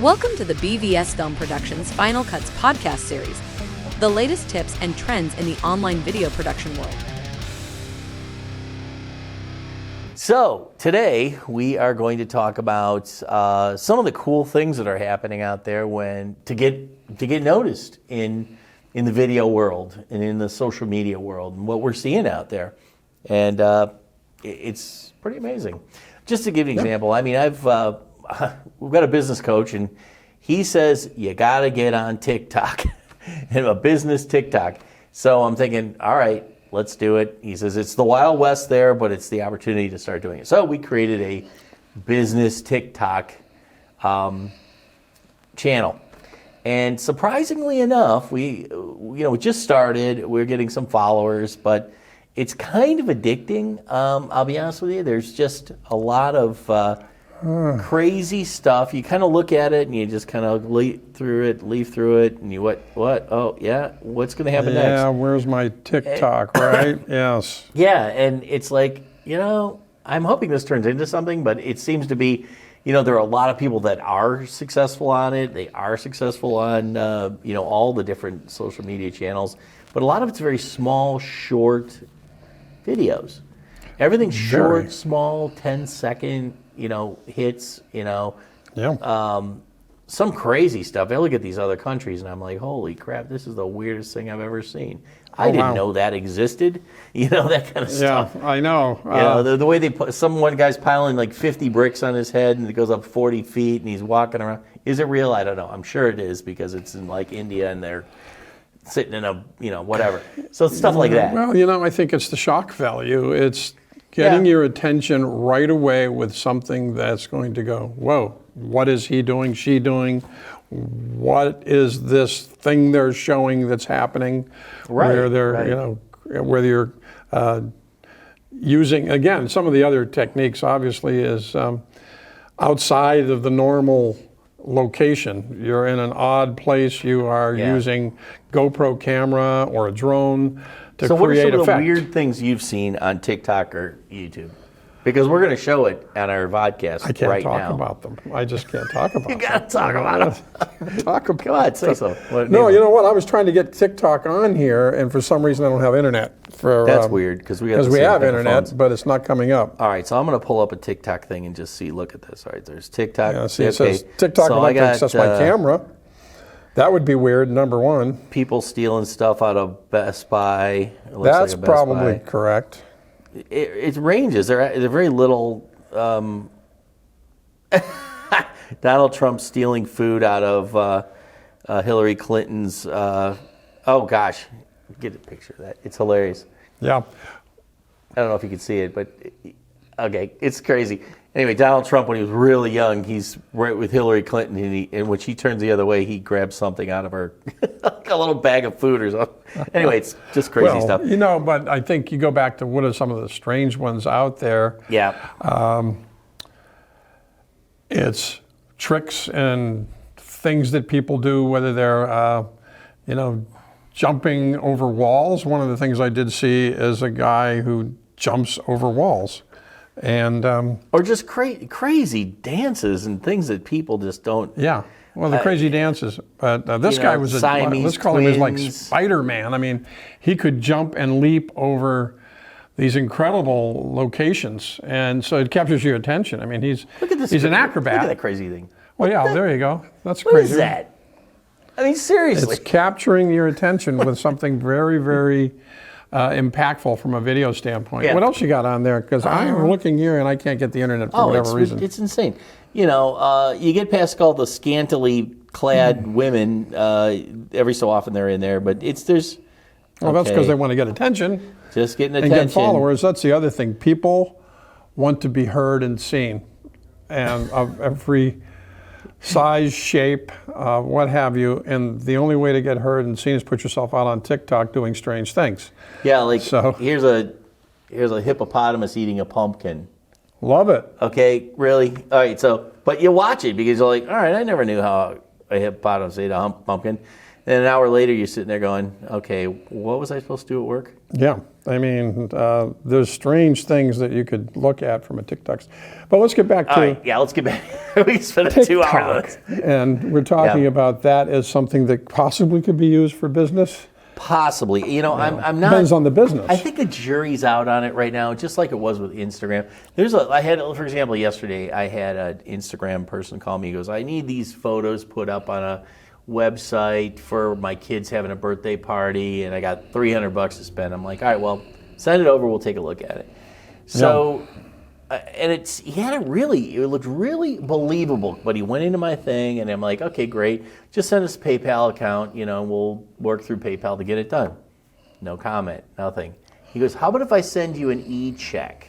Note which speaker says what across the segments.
Speaker 1: Welcome to the BVS Film Productions Final Cuts podcast series, the latest tips and trends in the online video production world.
Speaker 2: So today we are going to talk about some of the cool things that are happening out there to get noticed in the video world and in the social media world and what we're seeing out there, and it's pretty amazing. Just to give you an example, I mean, we've got a business coach, and he says you got to get on TikTok, and a business TikTok. So I'm thinking, all right, let's do it. He says it's the Wild West there, but it's the opportunity to start doing it. So we created a business TikTok channel, and surprisingly enough, we just started. We're getting some followers, but it's kind of addicting. I'll be honest with you. There's just a lot of crazy stuff. You kind of look at it and you just kind of leaf through it, and you what? Oh yeah, what's going to happen next?
Speaker 3: Yeah, where's my TikTok, right? Yes.
Speaker 2: Yeah, and it's like, I'm hoping this turns into something, but it seems to be, there are a lot of people that are successful on it. They are successful on, all the different social media channels, but a lot of it's very small, short videos. Everything's short, small, 10-second, hits,
Speaker 3: Yeah.
Speaker 2: some crazy stuff. I look at these other countries and I'm like, holy crap, this is the weirdest thing I've ever seen. I didn't know that existed, that kind of stuff.
Speaker 3: Yeah, I know.
Speaker 2: The way they put, one guy's piling like 50 bricks on his head and it goes up 40 feet and he's walking around. Is it real? I don't know. I'm sure it is because it's in like India and they're sitting in a, whatever. So stuff like that.
Speaker 3: Well, I think it's the shock value. It's getting your attention right away with something that's going to go, whoa, what is he doing, she doing? What is this thing they're showing that's happening? Where they're, whether you're using, again, some of the other techniques obviously is outside of the normal location. You're in an odd place, you are using GoPro camera or a drone to
Speaker 2: so
Speaker 3: create
Speaker 2: what are some
Speaker 3: effect.
Speaker 2: of the weird things you've seen on TikTok or YouTube? Because we're going to show it on our podcast
Speaker 3: I can't
Speaker 2: right
Speaker 3: talk
Speaker 2: now.
Speaker 3: about them. I just can't talk about them.
Speaker 2: You got to talk about them. Come on, say so.
Speaker 3: No, you know what? I was trying to get TikTok on here, and for some reason I don't have internet.
Speaker 2: That's weird because we
Speaker 3: have internet, but it's not coming up.
Speaker 2: All right, so I'm going to pull up a TikTok thing and just see. Look at this. All right, there's TikTok.
Speaker 3: Yeah, see, it says TikTok
Speaker 2: so
Speaker 3: would like to access my camera. That would be weird, number one.
Speaker 2: People stealing stuff out of Best Buy.
Speaker 3: That's probably correct.
Speaker 2: It ranges. They're very little. Donald Trump stealing food out of Hillary Clinton's. Oh gosh, get a picture of that. It's hilarious.
Speaker 3: Yeah.
Speaker 2: I don't know if you can see it, but okay, it's crazy. Anyway, Donald Trump, when he was really young, he's right with Hillary Clinton, and when she turns the other way, he grabs something out of her, like a little bag of food or something. Anyway, it's just crazy stuff.
Speaker 3: But I think you go back to what are some of the strange ones out there.
Speaker 2: Yeah.
Speaker 3: It's tricks and things that people do, whether they're, jumping over walls. One of the things I did see is a guy who jumps over walls. And
Speaker 2: or just crazy dances and things that people just don't.
Speaker 3: Yeah, well, the crazy dances. But this guy was let's call him like Spider-Man. I mean, he could jump and leap over these incredible locations, and so it captures your attention. I mean, he's an acrobat.
Speaker 2: Look at that crazy thing.
Speaker 3: Well, yeah, there you go. That's
Speaker 2: what
Speaker 3: crazy.
Speaker 2: What is that? I mean, seriously.
Speaker 3: It's capturing your attention with something very, very impactful from a video standpoint. Yeah. What else you got on there? Because I'm looking here and I can't get the internet for whatever reason.
Speaker 2: It's insane. You get past all the scantily clad women. Every so often they're in there, but there's.
Speaker 3: Well, that's because they want to get attention.
Speaker 2: Just getting attention.
Speaker 3: And get followers. That's the other thing. People want to be heard and seen, and of every size, shape, what have you, and the only way to get heard and seen is put yourself out on TikTok doing strange things.
Speaker 2: Yeah, here's a hippopotamus eating a pumpkin.
Speaker 3: Love it.
Speaker 2: Okay, really? All right, but you watch it because you're like, all right, I never knew how a hippopotamus ate a pumpkin. And an hour later, you're sitting there going, okay, what was I supposed to do at work?
Speaker 3: Yeah, I mean, there's strange things that you could look at from a TikTok. But let's get back to
Speaker 2: All right, yeah, let's get back. We can spend a 2 hour on this.
Speaker 3: And we're talking about that as something that possibly could be used for business.
Speaker 2: Possibly. You know, I'm not.
Speaker 3: Depends on the business.
Speaker 2: I think the jury's out on it right now, just like it was with Instagram. I had, for example, yesterday, I had an Instagram person call me. He goes, I need these photos put up on a website for my kids having a birthday party, and I got $300 to spend. I'm like, all right, well, send it over. We'll take a look at it. So, and it looked really believable. But he went into my thing, and I'm like, okay, great. Just send us a PayPal account. You know, we'll work through PayPal to get it done. No comment, nothing. He goes, how about if I send you an e-check?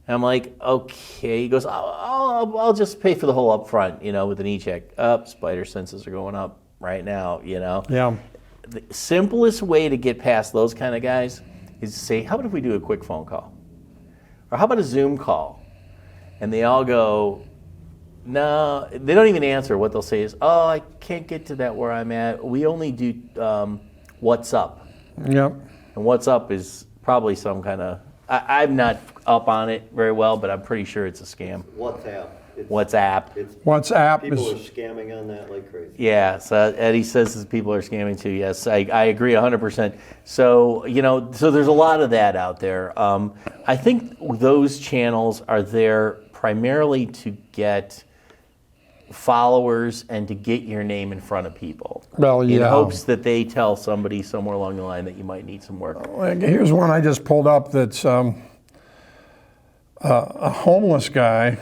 Speaker 2: And I'm like, okay. He goes, I'll just pay for the whole upfront, you know, with an e-check. Spider senses are going up right now, you know.
Speaker 3: Yeah.
Speaker 2: The simplest way to get past those kind of guys is to say, how about if we do a quick phone call? Or how about a Zoom call? And they all go, no. They don't even answer. What they'll say is, oh, I can't get to that where I'm at. We only do what's up.
Speaker 3: Yep.
Speaker 2: And what's up is probably some kind of, I'm not up on it very well, but I'm pretty sure it's a scam. WhatsApp.
Speaker 4: People are scamming on that like crazy.
Speaker 2: Yeah, so Eddie says that people are scamming too. Yes, I agree 100%. So, you know, so there's a lot of that out there. I think those channels are there primarily to get followers and to get your name in front of people.
Speaker 3: Well, yeah.
Speaker 2: In hopes that they tell somebody somewhere along the line that you might need some work.
Speaker 3: Here's one I just pulled up that's a homeless guy,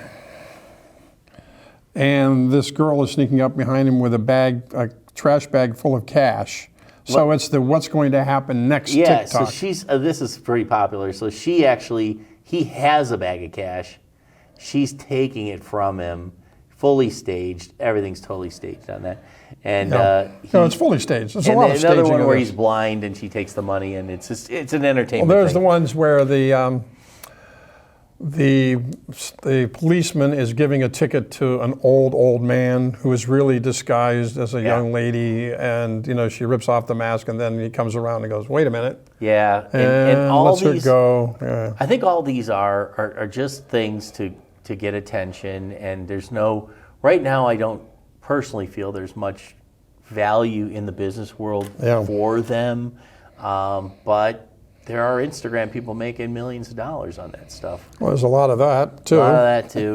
Speaker 3: and this girl is sneaking up behind him with a trash bag full of cash. So it's the what's going to happen next TikTok.
Speaker 2: So she's, this is pretty popular. So he has a bag of cash. She's taking it from him. Fully staged. Everything's totally staged on that. And
Speaker 3: no, it's fully staged. There's a lot of staging.
Speaker 2: Another one where
Speaker 3: this.
Speaker 2: he's blind and she takes the money, and it's an entertainment.
Speaker 3: Well, there's
Speaker 2: thing.
Speaker 3: the ones where the policeman is giving a ticket to an old man who is really disguised as a young lady, and you know she rips off the mask, and then he comes around and goes, "Wait a minute."
Speaker 2: Yeah, and all
Speaker 3: lets
Speaker 2: these
Speaker 3: her go. Yeah.
Speaker 2: I think all these are just things to get attention, and there's no. Right now, I don't personally feel there's much value in the business world for them, but there are Instagram people making millions of dollars on that stuff.
Speaker 3: Well, there's a lot of that too.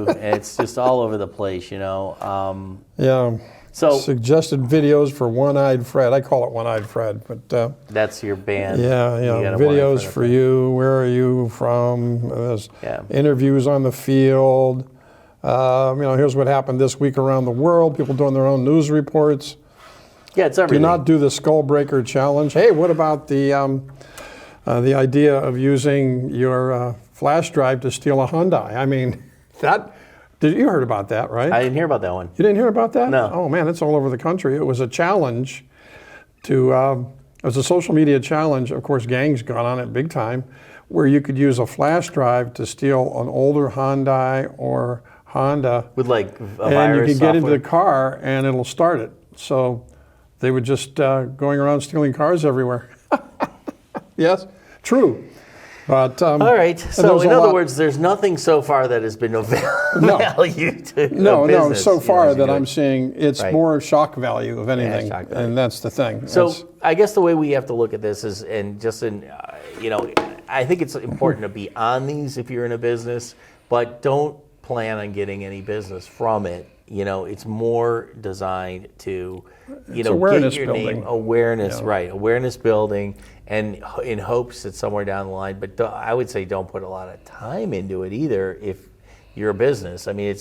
Speaker 2: And it's just all over the place, you know.
Speaker 3: Yeah.
Speaker 2: So
Speaker 3: suggested videos for One-Eyed Fred. I call it One-Eyed Fred, but
Speaker 2: that's your band.
Speaker 3: Yeah. Videos for you. Where are you from? There's interviews on the field. Here's what happened this week around the world. People doing their own news reports.
Speaker 2: Yeah, it's everything.
Speaker 3: Do not do the skull breaker challenge. Hey, what about the idea of using your flash drive to steal a Hyundai? I mean, you heard about that, right?
Speaker 2: I didn't hear about that one.
Speaker 3: You didn't hear about that?
Speaker 2: No.
Speaker 3: Oh man, it's all over the country. It was a challenge to, it was a social media challenge. Of course, gangs got on it big time, where you could use a flash drive to steal an older Hyundai or Honda.
Speaker 2: With like a virus
Speaker 3: and you can get into
Speaker 2: software?
Speaker 3: the car and it'll start it. So they were just going around stealing cars everywhere. Yes, true. But
Speaker 2: all right. So in other words, there's nothing so far that has been of value to business.
Speaker 3: So far that I'm seeing, it's more shock value of anything,
Speaker 2: shock value.
Speaker 3: and that's the thing.
Speaker 2: So I guess the way we have to look at this is, and just in, I think it's important to be on these if you're in a business, but don't plan on getting any business from it. You know, it's more designed to, get your name, awareness building, and in hopes that somewhere down the line. But I would say don't put a lot of time into it either if you're a business. I mean,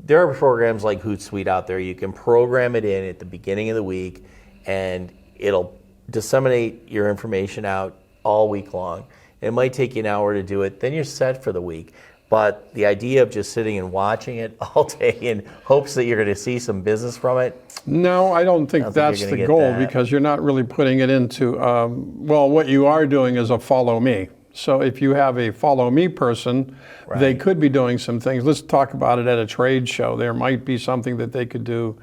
Speaker 2: there are programs like Hootsuite out there. You can program it in at the beginning of the week, and it'll disseminate your information out all week long. It might take you an hour to do it. Then you're set for the week. But the idea of just sitting and watching it all day in hopes that you're going to see some business from it.
Speaker 3: No, I don't think that's the goal, because you're not really putting it into, what you are doing is a follow me. So if you have a follow me person, they could be doing some things. Let's talk about it at a trade show. There might be something that they could do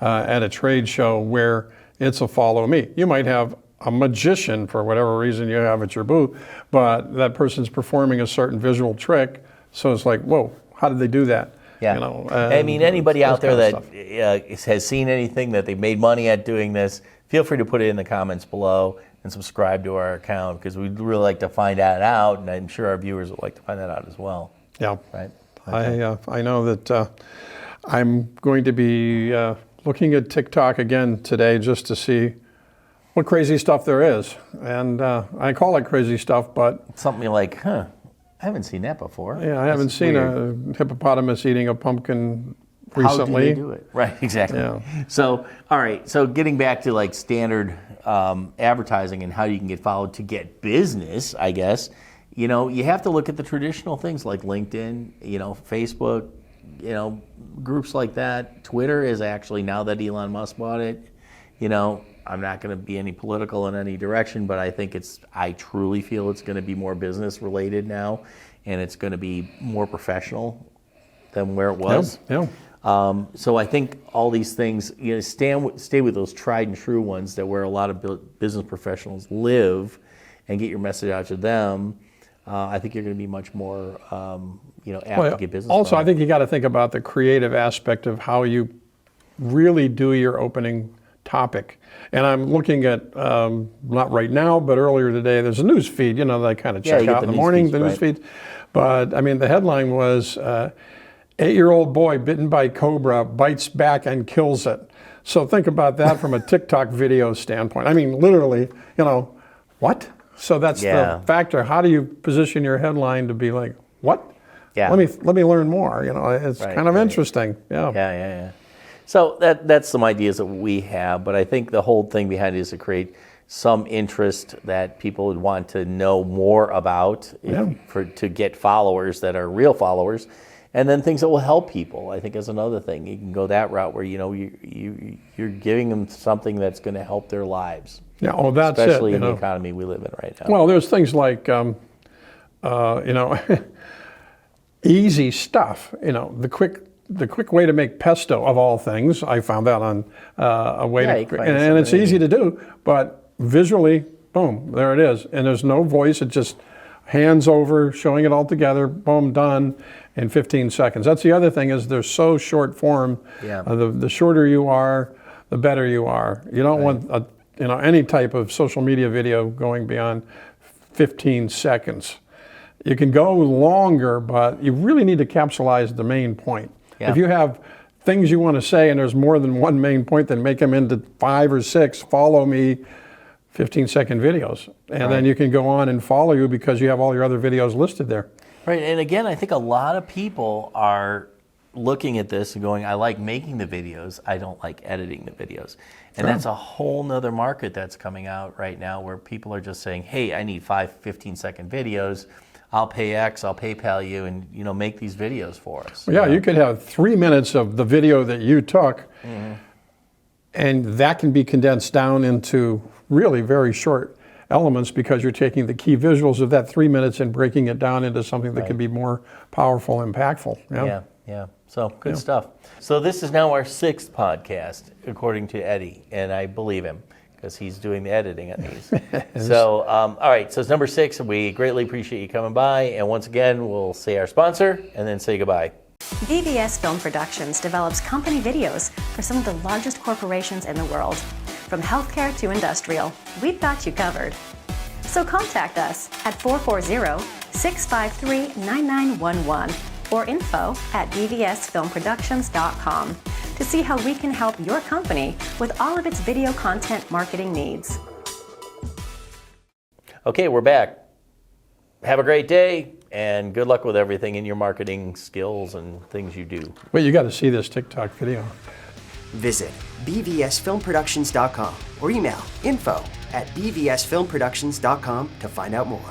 Speaker 3: at a trade show where it's a follow me. You might have a magician for whatever reason you have at your booth, but that person's performing a certain visual trick, so it's like, whoa, how did they do that?
Speaker 2: Yeah.
Speaker 3: You know,
Speaker 2: I mean, anybody out there
Speaker 3: kind of
Speaker 2: that has seen anything that they've made money at doing this, feel free to put it in the comments below and subscribe to our account, because we'd really like to find that out, and I'm sure our viewers would like to find that out as well.
Speaker 3: Yeah.
Speaker 2: Right?
Speaker 3: I know that I'm going to be looking at TikTok again today just to see what crazy stuff there is. And I call it crazy stuff, but
Speaker 2: Something like, I haven't seen that before.
Speaker 3: yeah, I haven't seen a hippopotamus eating a pumpkin recently.
Speaker 2: How do they do it? Right, exactly.
Speaker 3: Yeah.
Speaker 2: So, all right, so getting back to like standard advertising and how you can get followed to get business, I guess, you know, you have to look at the traditional things like LinkedIn, you know, Facebook, you know, groups like that. Twitter is actually, now that Elon Musk bought it, you know, I'm not going to be any political in any direction, but I truly feel it's going to be more business related now, and it's going to be more professional than where it was.
Speaker 3: Yeah.
Speaker 2: So I think all these things, you know, stay with those tried and true ones that where a lot of business professionals live, and get your message out to them. I think you're going to be much more, you know, apt to get business.
Speaker 3: Also,
Speaker 2: done.
Speaker 3: I think you got to think about the creative aspect of how you really do your opening topic. And I'm looking at, not right now, but earlier today, there's a news feed, you know, that I kind of check
Speaker 2: you get
Speaker 3: out
Speaker 2: the
Speaker 3: in the
Speaker 2: news
Speaker 3: morning,
Speaker 2: feeds,
Speaker 3: the news feeds. But I mean, the headline was, 8-year-old boy bitten by cobra bites back and kills it. So think about that from a TikTok video standpoint. I mean, literally, you know, what? So that's the factor. How do you position your headline to be like, what?
Speaker 2: Yeah.
Speaker 3: Let me learn more. You know, it's kind of interesting. Yeah.
Speaker 2: Yeah. So that's some ideas that we have, but I think the whole thing behind it is to create some interest that people would want to know more about to get followers that are real followers, and then things that will help people. I think is another thing. You can go that route where, you know, you're giving them something that's going to help their lives.
Speaker 3: Yeah. Oh, that's
Speaker 2: especially
Speaker 3: it,
Speaker 2: in the economy we live in right now.
Speaker 3: Well, there's things like, you know, easy stuff. You know, the quick way to make pesto, of all things. I found that on a way to, and it's easy to do, but visually, boom, there it is. And there's no voice. It just hands over, showing it all together, boom, done in 15 seconds. That's the other thing, is they're so short form.
Speaker 2: Yeah.
Speaker 3: The shorter you are, the better you are. You don't want any type of social media video going beyond 15 seconds. You can go longer, but you really need to capsulize the main point. Yeah. If you have things you want to say and there's more than one main point, then make them into 5 or 6 follow me 15-second videos. And then you can go on and follow you because you have all your other videos listed there.
Speaker 2: Right, and again, I think a lot of people are looking at this and going, I like making the videos, I don't like editing the videos. And that's a whole nother market that's coming out right now, where people are just saying, hey, I need 5 15-second videos. I'll pay X, I'll PayPal you, and, you know, make these videos for us.
Speaker 3: Well, yeah, you could have 3 minutes of the video that you took, and that can be condensed down into really very short elements, because you're taking the key visuals of that 3 minutes and breaking it down into something that can be more powerful, impactful.
Speaker 2: Yeah. So good stuff. So this is now our 6th podcast, according to Eddie, and I believe him, because he's doing the editing on these. So, all right, so it's number 6, and we greatly appreciate you coming by. And once again, we'll say our sponsor and then say goodbye.
Speaker 5: VVS Film Productions develops company videos for some of the largest corporations in the world. From healthcare to industrial, we've got you covered. So contact us at 440-653-9911 or info@vvsfilmproductions.com to see how we can help your company with all of its video content marketing needs.
Speaker 2: Okay, we're back. Have a great day, and good luck with everything in your marketing skills and things you do.
Speaker 3: Wait, you got to see this TikTok video.
Speaker 6: Visit bvsfilmproductions.com or email info@bvsfilmproductions.com to find out more.